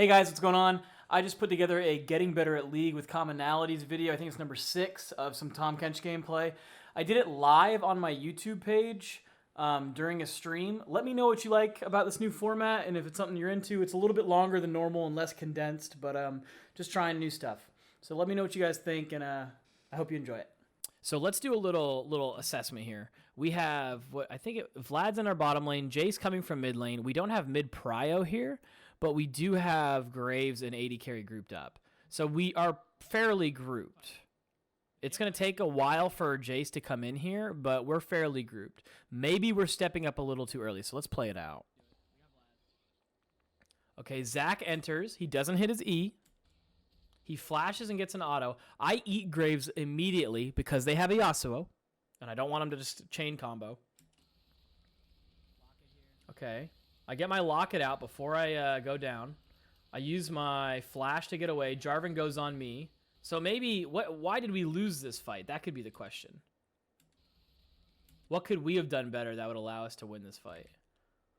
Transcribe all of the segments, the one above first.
Hey guys, what's going on? I just put together a Getting Better at League with Commonalities video. I think it's number 6 of some Tom Kench gameplay. I did it live on my YouTube page during a stream. Let me know what you like about this new format and if it's something you're into. It's a little bit longer than normal and less condensed, but just trying new stuff. So let me know what you guys think, and I hope you enjoy it. So let's do a little assessment here. We have Vlad's in our bottom lane. Jay's coming from mid lane. We don't have mid prio here, but we do have Graves and AD carry grouped up. So we are fairly grouped. It's going to take a while for Jace to come in here, but we're fairly grouped. Maybe we're stepping up a little too early, so let's play it out. Okay, Zach enters. He doesn't hit his E. He flashes and gets an auto. I eat Graves immediately because they have a Yasuo, and I don't want him to just chain combo. Okay. I get my locket out before I go down. I use my flash to get away. Jarvan goes on me. So maybe, why did we lose this fight? That could be the question. What could we have done better that would allow us to win this fight?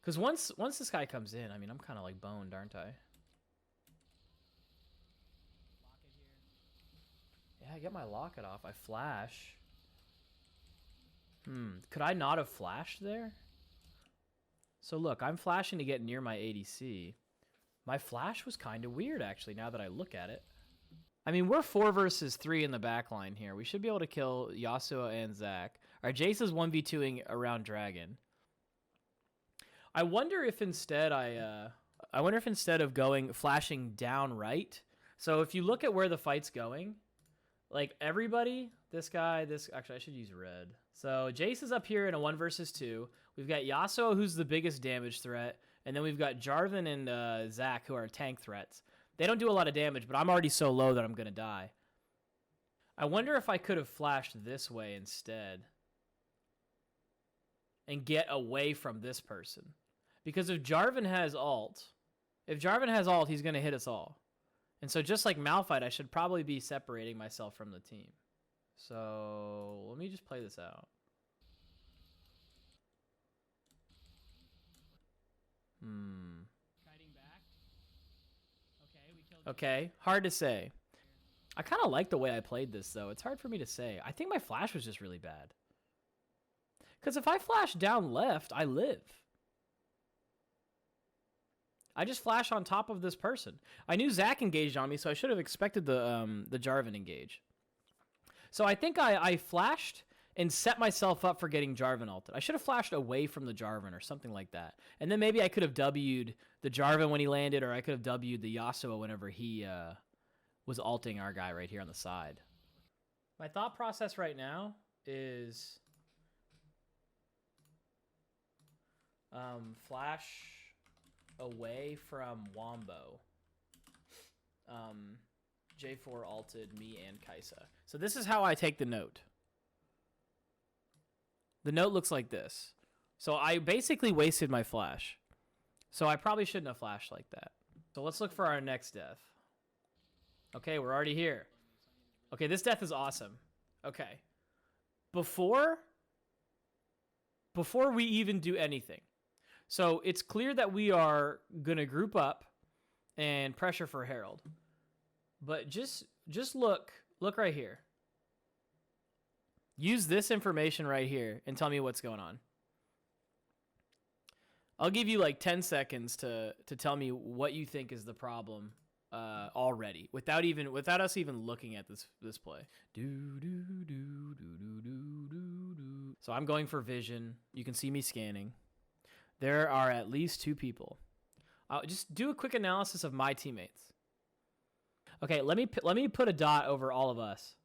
Because once this guy comes in, I mean, I'm kind of like boned, aren't I? Yeah, I get my locket off. I flash. Could I not have flashed there? So look, I'm flashing to get near my ADC. My flash was kind of weird, actually, now that I look at it. I mean, we're 4 versus 3 in the back line here. We should be able to kill Yasuo and Zac. Our Jace is 1v2ing around Dragon. I wonder if instead instead of going flashing down right. So if you look at where the fight's going, like everybody, this guy, actually I should use red. So Jace is up here in a 1 versus 2. We've got Yasuo, who's the biggest damage threat, and then we've got Jarvan and Zac, who are tank threats. They don't do a lot of damage, but I'm already so low that I'm going to die. I wonder if I could have flashed this way instead and get away from this person. Because if Jarvan has ult, he's going to hit us all. And so just like Malphite, I should probably be separating myself from the team. So let me just play this out. Okay, hard to say. I kind of like the way I played this, though. It's hard for me to say. I think my flash was just really bad. Because if I flash down left, I live. I just flash on top of this person. I knew Zac engaged on me, so I should have expected the Jarvan engage. So I think I flashed and set myself up for getting Jarvan ulted. I should have flashed away from the Jarvan or something like that. And then maybe I could have W'd the Jarvan when he landed, or I could have W'd the Yasuo whenever he was ulting our guy right here on the side. My thought process right now is flash away from Wombo. J4 ulted me and Kaisa. So this is how I take the note. The note looks like this. So I basically wasted my flash. So I probably shouldn't have flashed like that. So let's look for our next death. Okay, we're already here. Okay, this death is awesome. Okay. Before we even do anything. So it's clear that we are going to group up and pressure for Herald. But just look right here. Use this information right here and tell me what's going on. I'll give you like 10 seconds to tell me what you think is the problem already, without us even looking at this play. So I'm going for vision. You can see me scanning. There are at least 2 people. I'll just do a quick analysis of my teammates. Okay, let me put a dot over all of us.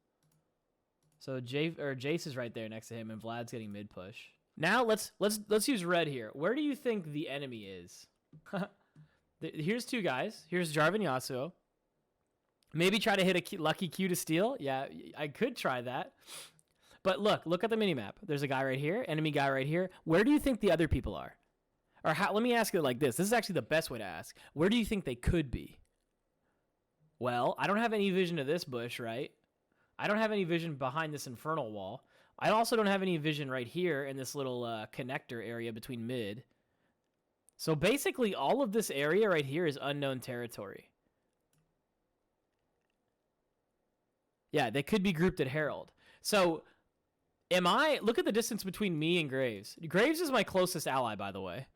So Jace is right there next to him, and Vlad's getting mid push. Now let's use red here. Where do you think the enemy is? Here's 2 guys. Here's Jarvan Yasuo. Maybe try to hit a lucky Q to steal. Yeah, I could try that. But look at the minimap. There's a guy right here, enemy guy right here. Where do you think the other people are? Or let me ask it like this. This is actually the best way to ask. Where do you think they could be? Well, I don't have any vision of this bush, right? I don't have any vision behind this infernal wall. I also don't have any vision right here in this little connector area between mid. So basically all of this area right here is unknown territory. Yeah, they could be grouped at Herald. So look at the distance between me and Graves. Graves is my closest ally, by the way.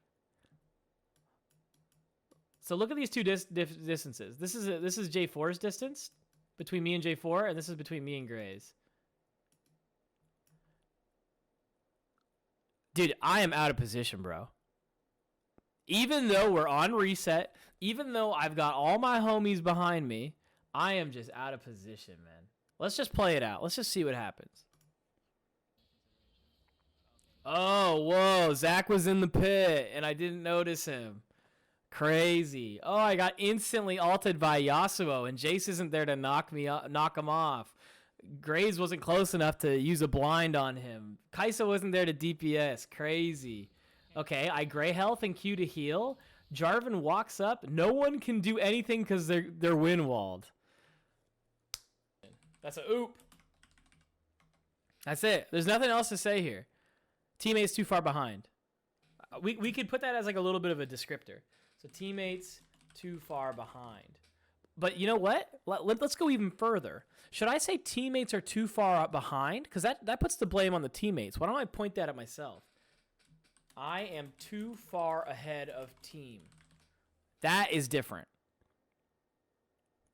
So look at these two distances. This is J4's distance between me and J4, and this is between me and Graves. Dude, I am out of position, bro. Even though we're on reset, even though I've got all my homies behind me, I am just out of position, man. Let's just play it out. Let's just see what happens. Oh, whoa. Zach was in the pit, and I didn't notice him. Crazy. Oh, I got instantly ulted by Yasuo, and Jace isn't there to knock him off. Graves wasn't close enough to use a blind on him. Kai'Sa wasn't there to DPS. Crazy. Okay, I gray health and Q to heal. Jarvan walks up. No one can do anything because they're wind-walled. That's a oop. That's it. There's nothing else to say here. Teammates too far behind. We could put that as like a little bit of a descriptor. So teammates too far behind. But you know what? Let's go even further. Should I say teammates are too far behind? Because that puts the blame on the teammates. Why don't I point that at myself? I am too far ahead of team. That is different.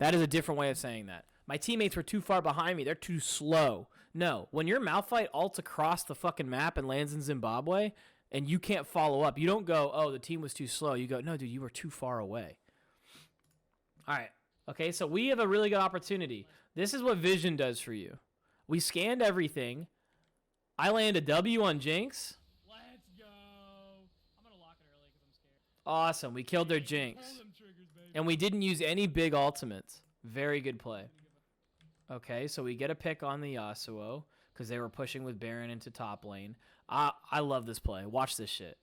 That is a different way of saying that. My teammates were too far behind me. They're too slow. No, when your Malphite ults across the fucking map and lands in Zimbabwe and you can't follow up, you don't go, oh, the team was too slow. You go, no, dude, you were too far away. All right. Okay, so we have a really good opportunity. This is what Vision does for you. We scanned everything. I land a W on Jinx. Let's go. I'm going to lock it early because I'm scared. Awesome. We killed their Jinx. And we didn't use any big ultimates. Very good play. Okay, so we get a pick on the Yasuo because they were pushing with Baron into top lane. I love this play. Watch this shit.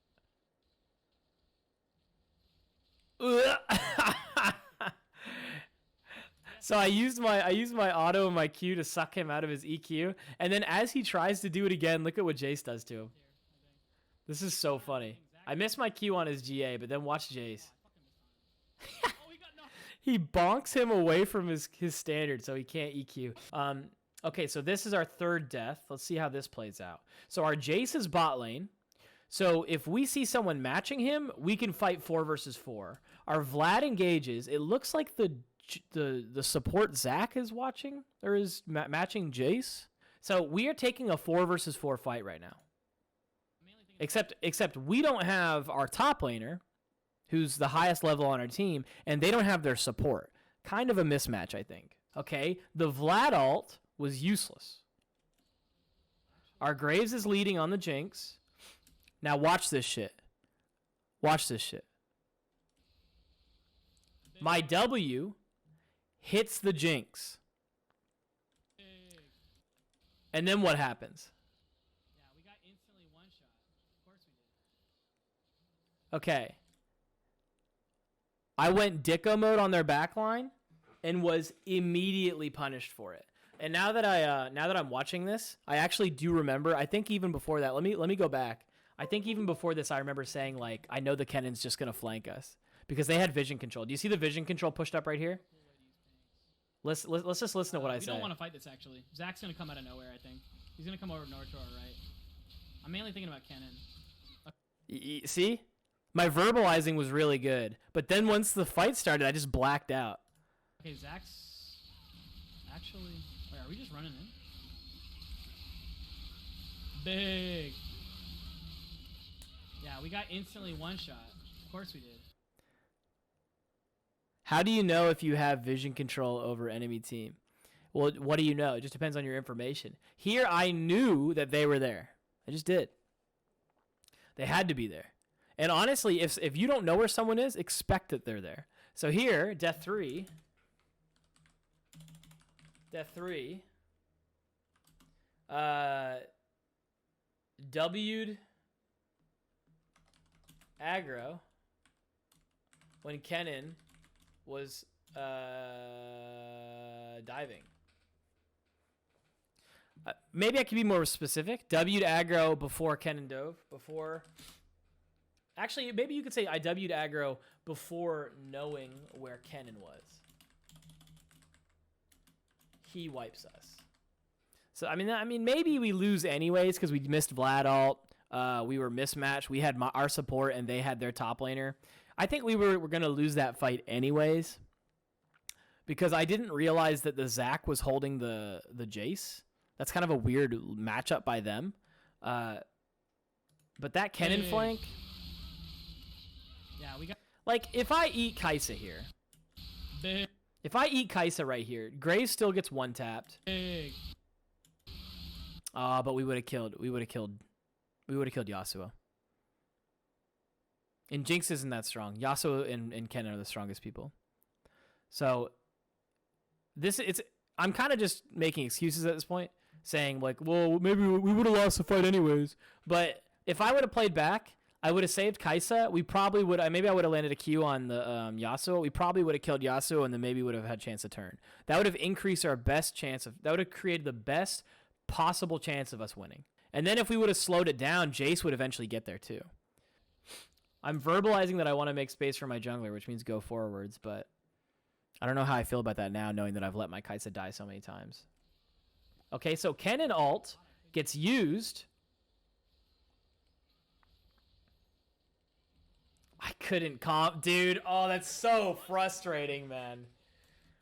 So I used my auto and my Q to suck him out of his EQ, and then as he tries to do it again, look at what Jace does to him. This is so funny. I missed my Q on his GA, but then watch Jace. He bonks him away from his standard, so he can't EQ. Okay, so this is our third death. Let's see how this plays out. So our Jace is bot lane. So if we see someone matching him, we can fight 4 versus 4. Our Vlad engages. It looks like the support Zach is watching or is matching Jace. So we are taking a 4 versus 4 fight right now. Except we don't have our top laner, who's the highest level on our team, and they don't have their support. Kind of a mismatch, I think. Okay, the Vlad ult was useless. Our Graves is leading on the Jinx. Now watch this shit. Watch this shit. My W hits the Jinx. And then what happens? Yeah, we got instantly one shot. Of course we did. Okay. I went Dicko mode on their backline and was immediately punished for it. And now that I'm watching this, I actually do remember. I think even before that, let me go back. I think even before this, I remember saying like, I know the Kennon's just gonna flank us because they had vision control. Do you see the vision control pushed up right here? Let's just listen to what I say. We don't want to fight this actually. Zach's gonna come out of nowhere. I think he's gonna come over north to our right. I'm mainly thinking about Kennen. See, my verbalizing was really good, but then once the fight started, I just blacked out. Okay, Zach's actually. Wait, are we just running in? Big. Yeah, we got instantly one shot. Of course we did. How do you know if you have vision control over enemy team? Well, what do you know? It just depends on your information. Here, I knew that they were there. I just did. They had to be there. And honestly, if you don't know where someone is, expect that they're there. So here, Death 3. W'd aggro when Kennen was diving. Maybe I could be more specific. W'd aggro before Kennen dove. Before Actually, maybe you could say I W'd aggro before knowing where Kennen was. He wipes us. So I mean, maybe we lose anyways because we missed Vlad ult. We were mismatched. We had our support and they had their top laner. I think we were gonna lose that fight anyways because I didn't realize that the Zac was holding the Jace. That's kind of a weird matchup by them. But that Kennen flank. Yeah, we got. Like, if I eat Kai'Sa here. Big. If I eat Kai'Sa right here, Graves still gets one tapped. Big. But we would have killed Yasuo. And Jinx isn't that strong. Yasuo and Kennen are the strongest people. So I'm kind of just making excuses at this point, saying like, well, maybe we would have lost the fight anyways. But if I would have played back, I would have saved Kai'Sa. We probably would. Maybe I would have landed a Q on the Yasuo. We probably would have killed Yasuo, and then maybe would have had a chance to turn. That would have increased our best chance of. That would have created the best possible chance of us winning. And then if we would have slowed it down, Jace would eventually get there too. I'm verbalizing that I want to make space for my jungler, which means go forwards, but I don't know how I feel about that now, knowing that I've let my Kai'Sa die so many times. Okay, so Kennen ult gets used. I couldn't comp, dude. Oh, that's so frustrating, man.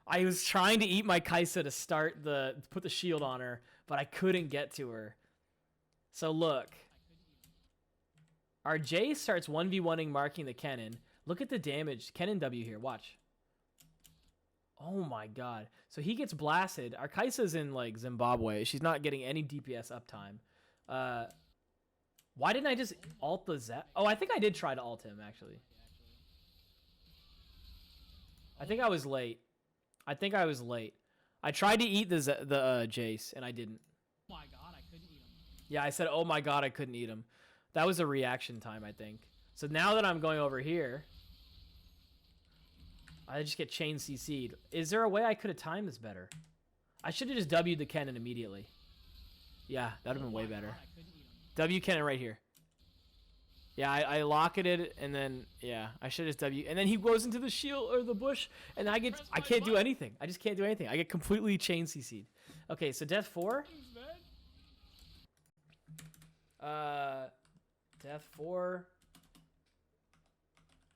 I was trying to eat my Kai'Sa to put the shield on her, but I couldn't get to her. So look, our Jace starts 1v1ing marking the Kennen. Look at the damage. Kennen W here, watch. Oh my god. So he gets blasted. Our Kai'Sa's in like Zimbabwe. She's not getting any DPS uptime. Why didn't I just ult the Zap? Oh, I think I did try to ult him, actually. I think I was late. I tried to eat the Jace, and I didn't. Oh my god, I couldn't eat him. Yeah, I said, oh my god, I couldn't eat him. That was a reaction time, I think. So now that I'm going over here, I just get chain CC'd. Is there a way I could have timed this better? I should have just W'd the Kennen immediately. Yeah, that would have been way better. God, I couldn't eat him. W Kennen right here. Yeah, I locketed and then yeah, I should just W. And then he goes into the shield or the bush, and I can't do anything. I just can't do anything. I get completely chain CC'd. Okay, so death 4. Death 4.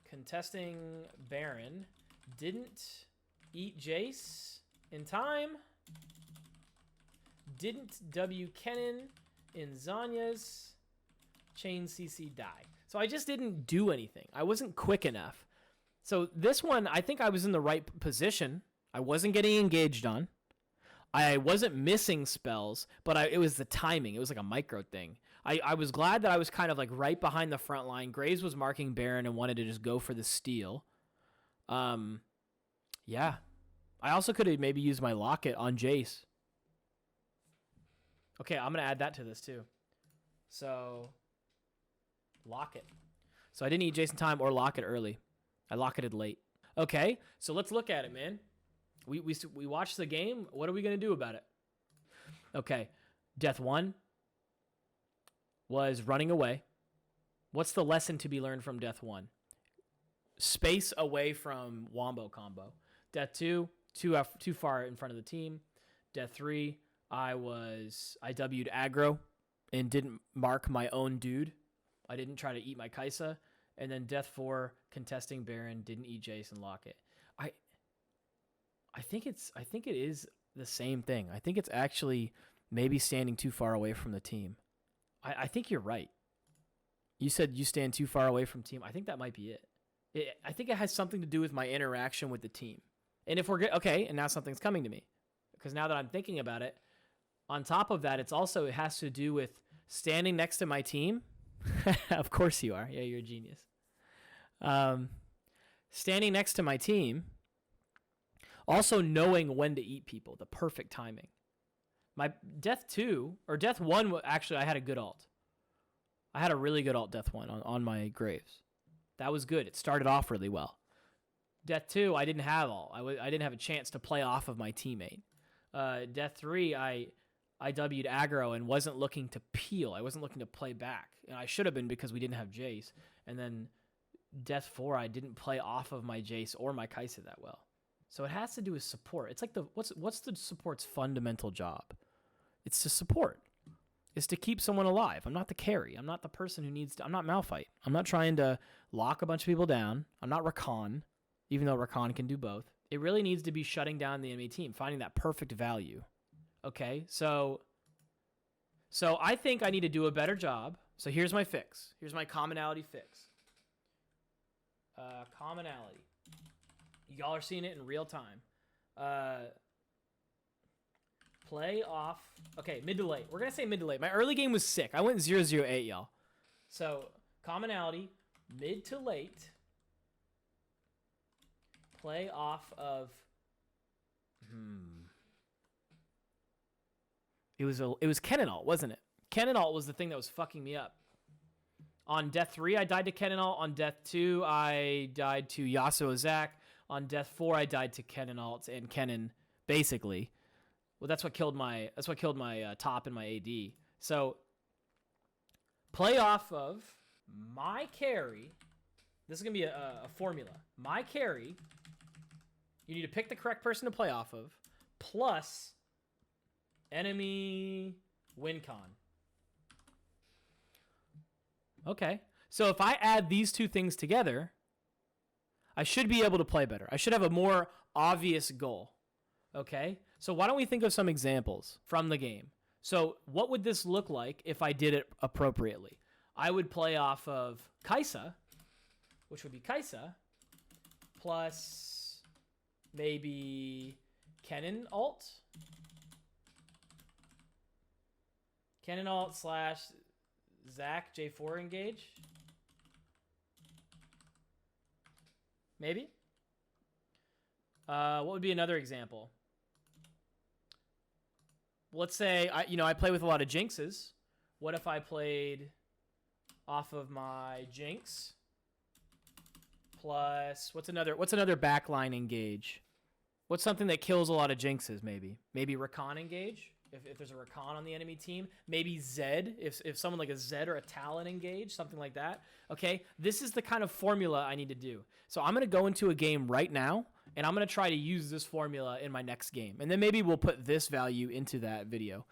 Contesting Baron. Didn't eat Jace in time. Didn't W Kennen in Zanya's. Chain CC die. So I just didn't do anything. I wasn't quick enough. So this one, I think I was in the right position. I wasn't getting engaged on. I wasn't missing spells, but it was the timing. It was like a micro thing. I was glad that I was kind of like right behind the front line. Graves was marking Baron and wanted to just go for the steal. Yeah. I also could have maybe used my locket on Jace. Okay, I'm going to add that to this too. So, locket. So I didn't eat Jason time or locket early. I locketed late. Okay, so let's look at it, man. We watched the game. What are we going to do about it? Okay, death 1 was running away. What's the lesson to be learned from death 1? Space away from Wombo combo. Death 2, too far in front of the team. Death 3, I W'd aggro and didn't mark my own dude. I didn't try to eat my Kai'Sa. And then death 4, contesting Baron, didn't eat Jace and locket. I think it is the same thing. I think it's actually maybe standing too far away from the team. I think you're right. You said you stand too far away from team. I think that might be it. I think it has something to do with my interaction with the team. And if we're okay, and now something's coming to me, because now that I'm thinking about it, on top of that, it has to do with standing next to my team. Of course you are. Yeah, you're a genius. Standing next to my team, also knowing when to eat people, the perfect timing. My death 2 or death 1, actually, I had a good ult. I had a really good ult death 1 on my Graves. That was good. It started off really well. Death 2, I didn't have ult. I didn't have a chance to play off of my teammate. Death 3, I W'd aggro and wasn't looking to peel. I wasn't looking to play back. And I should have been because we didn't have Jace. And then Death 4, I didn't play off of my Jace or my Kai'Sa that well. So it has to do with support. It's like what's the support's fundamental job? It's to support. It's to keep someone alive. I'm not the carry. I'm not the person who needs to. I'm not Malphite. I'm not trying to lock a bunch of people down. I'm not Rakan, even though Rakan can do both. It really needs to be shutting down the enemy team, finding that perfect value. Okay, so I think I need to do a better job. So here's my fix. Here's my commonality fix. Commonality. Y'all are seeing it in real time. Play off. Okay, mid to late. We're going to say mid to late. My early game was sick. I went 0-0-8, y'all. So, commonality, mid to late. Play off of... It was Kenanalt, wasn't it? Kenanalt was the thing that was fucking me up. On Death 3, I died to Kenanalt. On Death 2, I died to Yasuo Zac. On Death 4, I died to Kenanalt and Kennen, basically. Well, that's what killed my top and my AD. So, play off of my carry. This is going to be a formula. My carry, you need to pick the correct person to play off of, plus enemy win con. Okay. So if I add these two things together, I should be able to play better. I should have a more obvious goal. Okay? So why don't we think of some examples from the game? So what would this look like if I did it appropriately? I would play off of Kai'Sa, which would be Kai'Sa, plus maybe Kennen ult. Kennen ult slash Zac J4 engage. Maybe. What would be another example? Let's say I play with a lot of Jinxes. What if I played off of my Jinx plus what's another backline engage? What's something that kills a lot of Jinxes? Maybe Rakan engage. If there's a Rakan on the enemy team, maybe Zed, if someone like a Zed or a Talon engage, something like that. Okay, this is the kind of formula I need to do. So I'm going to go into a game right now, and I'm going to try to use this formula in my next game. And then maybe we'll put this value into that video.